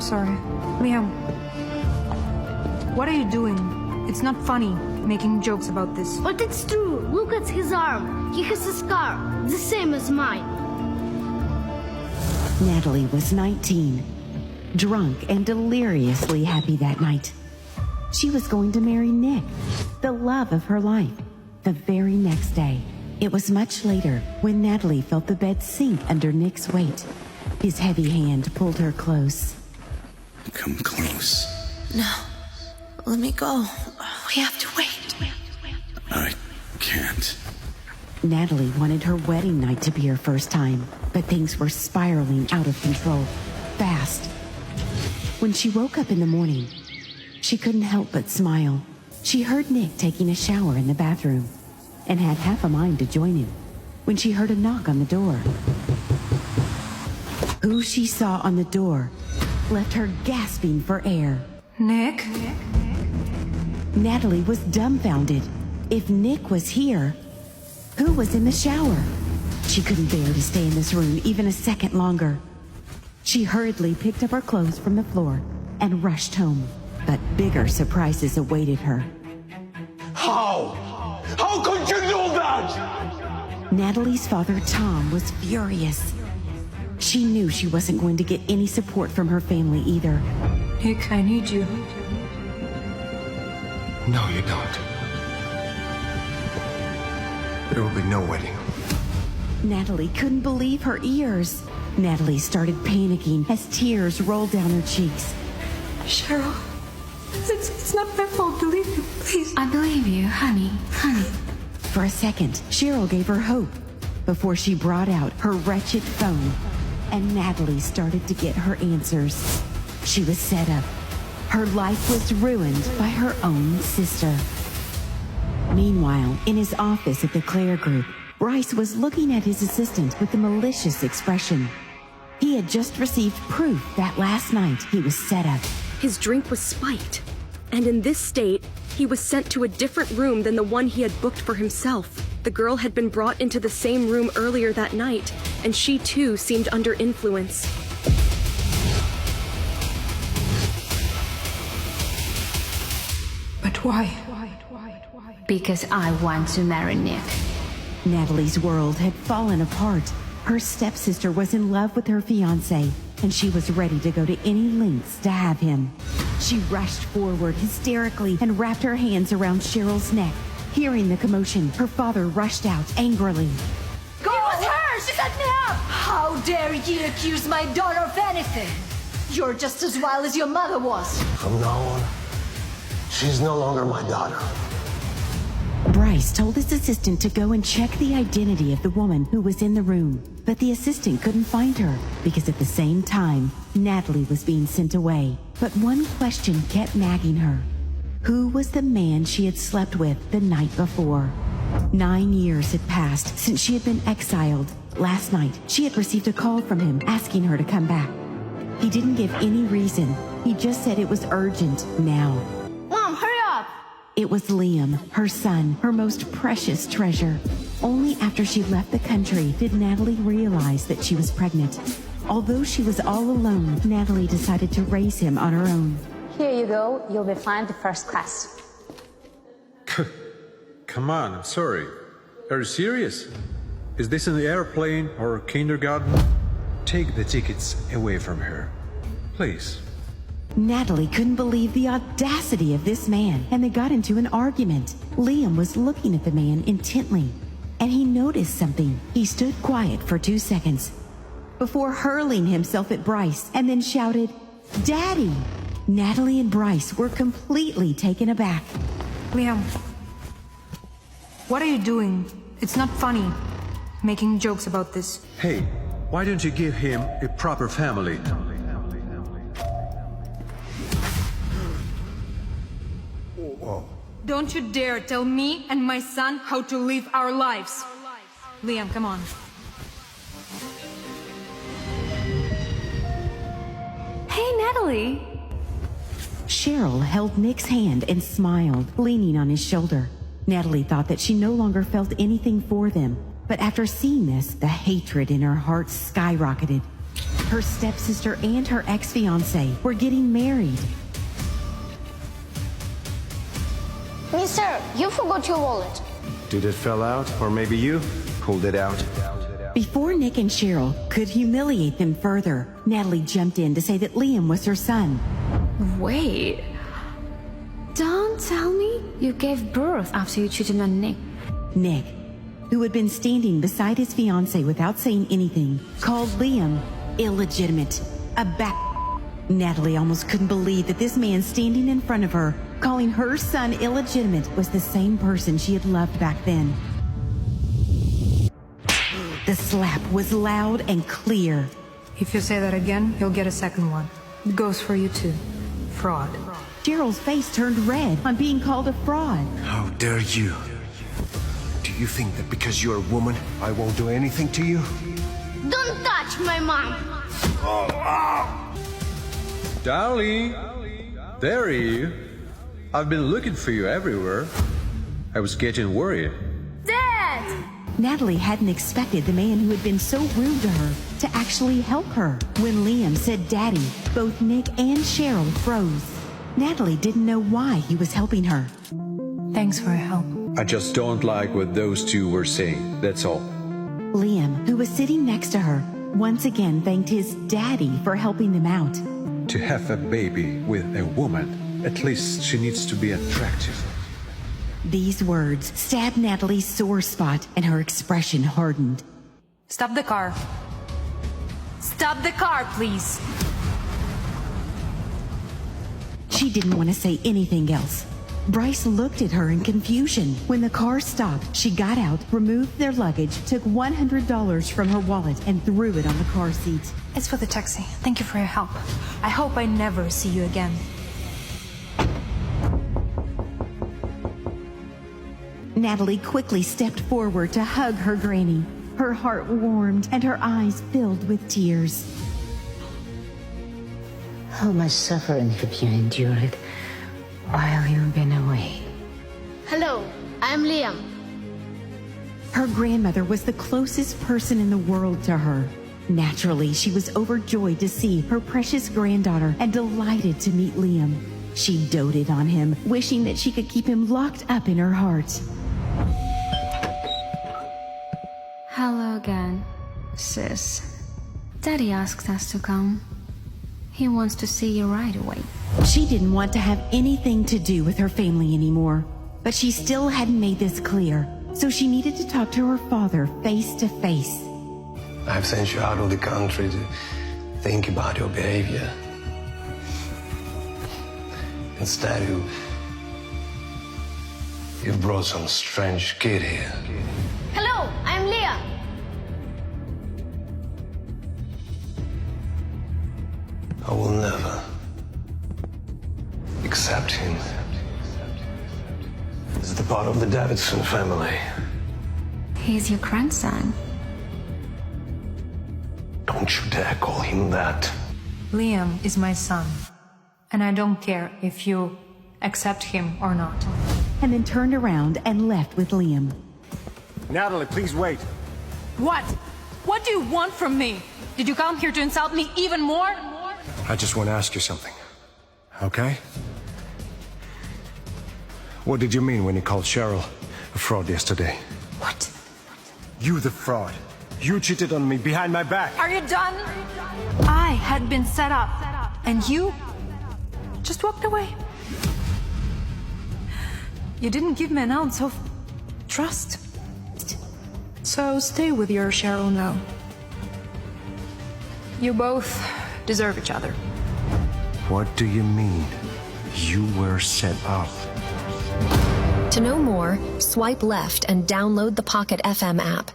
I'm sorry. Liam, what are you doing? It's not funny making jokes about this. But it's true. Look at his arm. He has a scar, the same as mine. Natalie was 19, drunk and deliriously happy that night. She was going to marry Nick, the love of her life, the very next day. It was much later when Natalie felt the bed sink under Nick's weight. His heavy hand pulled her close. Come close. No, let me go. We have to wait. I can't. Natalie wanted her wedding night to be her first time, but things were spiraling out of control, fast. When she woke up in the morning, she couldn't help but smile. She heard Nick taking a shower in the bathroom and had half a mind to join him when she heard a knock on the door. Who she saw on the door left her gasping for air. Nick? Natalie was dumbfounded. If Nick was here, who was in the shower? She couldn't bear to stay in this room even a second longer. She hurriedly picked up her clothes from the floor and rushed home. But bigger surprises awaited her. How? How could you do that? Natalie's father, Tom, was furious. She knew she wasn't going to get any support from her family either. Nick, I need you. No, you don't. There will be no wedding. Natalie couldn't believe her ears. Natalie started panicking as tears rolled down her cheeks. Cheryl, it's not my fault. Believe me, please. I believe you, honey. For a second, Cheryl gave her hope before she brought out her wretched phone, and Natalie started to get her answers. She was set up. Her life was ruined by her own sister. Meanwhile, in his office at the Claire Group, Bryce was looking at his assistant with a malicious expression. He had just received proof that last night he was set up. His drink was spiked, and in this state, he was sent to a different room than the one he had booked for himself. The girl had been brought into the same room earlier that night, and she too seemed under influence. But why? Because I want to marry Nick. Natalie's world had fallen apart. Her stepsister was in love with her fiancé, and she was ready to go to any lengths to have him. She rushed forward hysterically and wrapped her hands around Cheryl's neck. Hearing the commotion, her father rushed out angrily. Go! It was her! She set me up! How dare you accuse my daughter of anything? You're just as wild as your mother was. From now on, she's no longer my daughter. Bryce told his assistant to go and check the identity of the woman who was in the room, but the assistant couldn't find her because at the same time, Natalie was being sent away. But one question kept nagging her. Who was the man she had slept with the night before? 9 years had passed since she had been exiled. Last night, she had received a call from him asking her to come back. He didn't give any reason. He just said it was urgent now. Mom, hurry up! It was Liam, her son, her most precious treasure. Only after she left the country did Natalie realize that she was pregnant. Although she was all alone, Natalie decided to raise him on her own. Here you go. You'll be flying to first class. Come on, I'm sorry. Are you serious? Is this an airplane or kindergarten? Take the tickets away from her, please. Natalie couldn't believe the audacity of this man, and they got into an argument. Liam was looking at the man intently, and he noticed something. He stood quiet for 2 seconds before hurling himself at Bryce and then shouted, "Daddy!" Natalie and Bryce were completely taken aback. Liam, what are you doing? It's not funny making jokes about this. Hey, why don't you give him a proper family? Don't you dare tell me and my son how to live our lives. Liam, come on. Hey, Natalie. Cheryl held Nick's hand and smiled, leaning on his shoulder. Natalie thought that she no longer felt anything for them, but after seeing this, the hatred in her heart skyrocketed. Her stepsister and her ex-fiancé were getting married. Mister, you forgot your wallet. Did it fell out? Or maybe you pulled it out? Before Nick and Cheryl could humiliate them further, Natalie jumped in to say that Liam was her son. Wait. Don't tell me you gave birth after you cheated on Nick. Nick, who had been standing beside his fiancée without saying anything, called Liam illegitimate. Natalie almost couldn't believe that this man standing in front of her, calling her son illegitimate, was the same person she had loved back then. The slap was loud and clear. If you say that again, you'll get a second one. It goes for you too. Fraud. Cheryl's face turned red on being called a fraud. How dare you? Do you think that because you're a woman, I won't do anything to you? Don't touch my mom. Darling, there are you. I've been looking for you everywhere. I was getting worried. Dad! Natalie hadn't expected the man who had been so rude to her to actually help her. When Liam said daddy, both Nick and Cheryl froze. Natalie didn't know why he was helping her. Thanks for your help. I just don't like what those two were saying, that's all. Liam, who was sitting next to her, once again thanked his daddy for helping them out. To have a baby with a woman, at least she needs to be attractive. These words stabbed Natalie's sore spot, and her expression hardened. Stop the car. Stop the car, please. She didn't want to say anything else. Bryce looked at her in confusion. When the car stopped, she got out, removed their luggage, took $100 from her wallet, and threw it on the car seat. It's for the taxi. Thank you for your help. I hope I never see you again. Natalie quickly stepped forward to hug her granny. Her heart warmed and her eyes filled with tears. How much suffering have you endured while you've been away? Hello, I'm Liam. Her grandmother was the closest person in the world to her. Naturally, she was overjoyed to see her precious granddaughter and delighted to meet Liam. She doted on him, wishing that she could keep him locked up in her heart. Hello again, sis. Daddy asked us to come. He wants to see you right away. She didn't want to have anything to do with her family anymore, but she still hadn't made this clear, so she needed to talk to her father face to face. I've sent you out of the country to think about your behavior. Instead, you brought some strange kid here. Hello, I'm Liam. I will never accept him. He's the part of the Davidson family. He's your grandson. Don't you dare call him that. Liam is my son, and I don't care if you accept him or not. And then turned around and left with Liam. Natalie, please wait. What? What do you want from me? Did you come here to insult me even more? I just want to ask you something. Okay? What did you mean when you called Cheryl a fraud yesterday? What? You the fraud. You cheated on me behind my back. Are you done? I had been set up, and you just walked away. You didn't give me an ounce of trust. So stay with your Cheryl now. You both deserve each other. What do you mean? You were set up. To know more, swipe left and download the Pocket FM app.